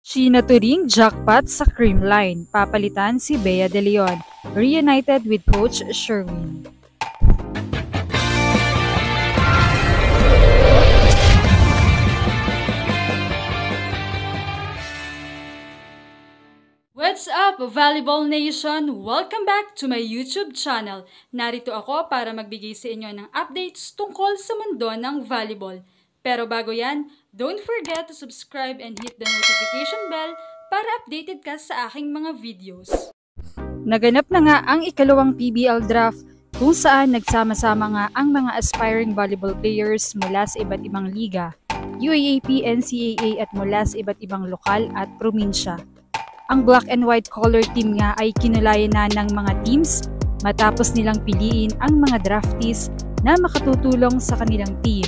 Sheena Turing jackpot sa Creamline, papalitan si Bea De Leon, reunited with Coach Sherwin. What's up, Volleyball Nation? Welcome back to my YouTube channel. Narito ako para magbigay sa inyo ng updates tungkol sa mundo ng volleyball. Pero bago yan, don't forget to subscribe and hit the notification bell para updated ka sa aking mga videos. Naganap na nga ang ikalawang PBL draft kung saan nagsama-sama nga ang mga aspiring volleyball players mula sa iba't ibang liga, UAAP, NCAA at mula sa iba't ibang lokal at probinsya. Ang black and white color team nga ay kinulayan na ng mga teams matapos nilang piliin ang mga draftees na makatutulong sa kanilang team.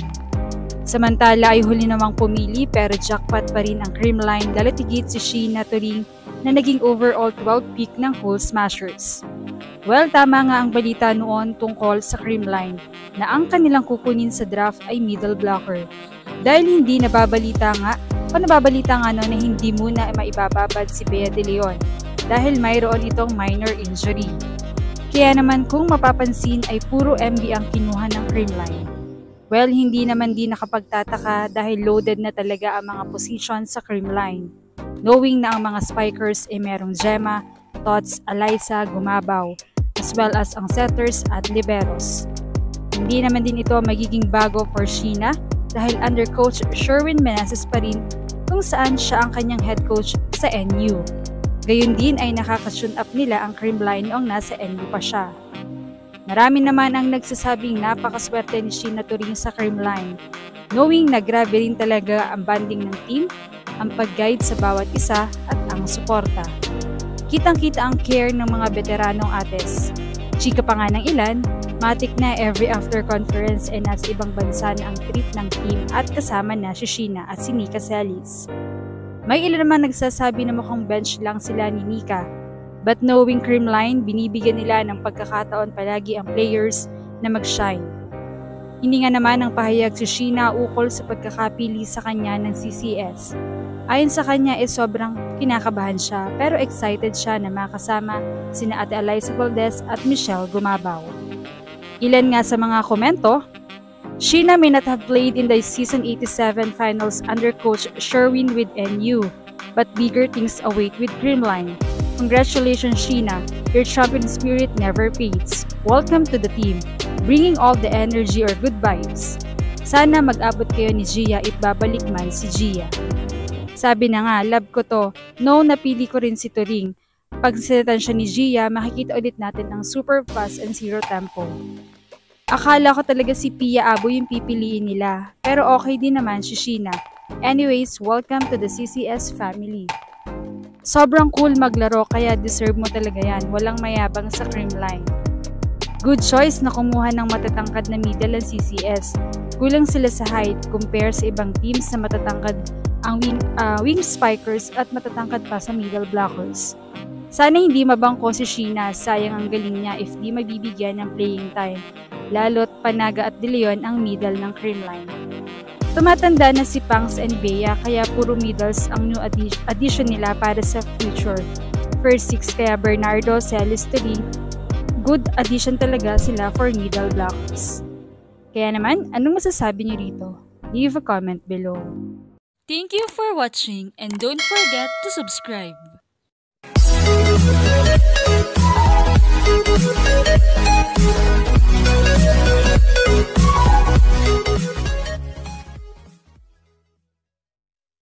Samantala ay huli namang pumili pero jackpot pa rin ang Creamline dahil tigit si Sheena Turing na naging overall 12 pick ng Full Smashers. Well, tama nga ang balita noon tungkol sa Creamline na ang kanilang kukunin sa draft ay middle blocker. Dahil hindi nababalita nga na hindi muna maibababad si Bea De Leon dahil mayroon itong minor injury. Kaya naman kung mapapansin ay puro MB ang kinuha ng Creamline. Well, hindi naman din nakapagtataka dahil loaded na talaga ang mga position sa Creamline. Knowing na ang mga spikers ay merong Gemma, Tots, Alyssa, Gumabaw, as well as ang setters at liberos. Hindi naman din ito magiging bago for Sheena dahil under Coach Sherwin Meneses pa rin kung saan siya ang kanyang head coach sa NU. Gayun din ay nakaka-tune up nila ang Creamline noong nasa NU pa siya. Marami naman ang nagsasabing napakaswerte ni Sheena Turing sa Creamline, knowing na grabe rin talaga ang bonding ng team, ang pag-guide sa bawat isa at ang suporta. Kitang-kita ang care ng mga veteranong ates. Chika pa nga ng ilan, matik na every after conference ay nasa ibang bansa na ang trip ng team at kasama na si Sheena at si Nika Celis. May ilan naman nagsasabi na mukhang bench lang sila ni Nika. But knowing Creamline, binibigyan nila ng pagkakataon palagi ang players na mag-shine. Hindi nga naman ang pahayag si Sheena ukol sa pagkakapili sa kanya ng CCS. Ayon sa kanya sobrang kinakabahan siya pero excited siya na makasama sina Ate Alyssa Valdez at Michelle Gumabaw. Ilan nga sa mga komento, Sheena may not have played in the Season 87 finals under Coach Sherwin with NU, but bigger things await with Creamline. Congratulations Sheena, your champion spirit never fades. Welcome to the team, bringing all the energy or good vibes. Sana mag-abot kayo ni Gia if babalik man si Gia. Sabi na nga, love ko to, no napili ko rin si Turing. Pag sinatan siya ni Gia, makikita ulit natin ang super fast and zero tempo. Akala ko talaga si Pia Abo yung pipiliin nila, pero okay din naman si Sheena. Anyways, welcome to the CCS family. Sobrang cool maglaro kaya deserve mo talaga yan, walang mayabang sa Creamline. Good choice na kumuha ng matatangkad na middle ang CCS. Kulang sila sa height compare sa ibang teams na matatangkad ang wing spikers at matatangkad pa sa middle blockers. Sana hindi mabangko si Sheena, sayang ang galing niya if di mabibigyan ng playing time. Lalo't Panaga at De Leon ang middle ng Creamline. Tumatanda na si Pangs and Bea kaya puro middles ang new addition nila para sa future. First six kaya Bernardo, Celis, Turing, good addition talaga sila for middle blockers. Kaya naman, anong masasabi niyo rito? Leave a comment below. Thank you for watching and don't forget to subscribe.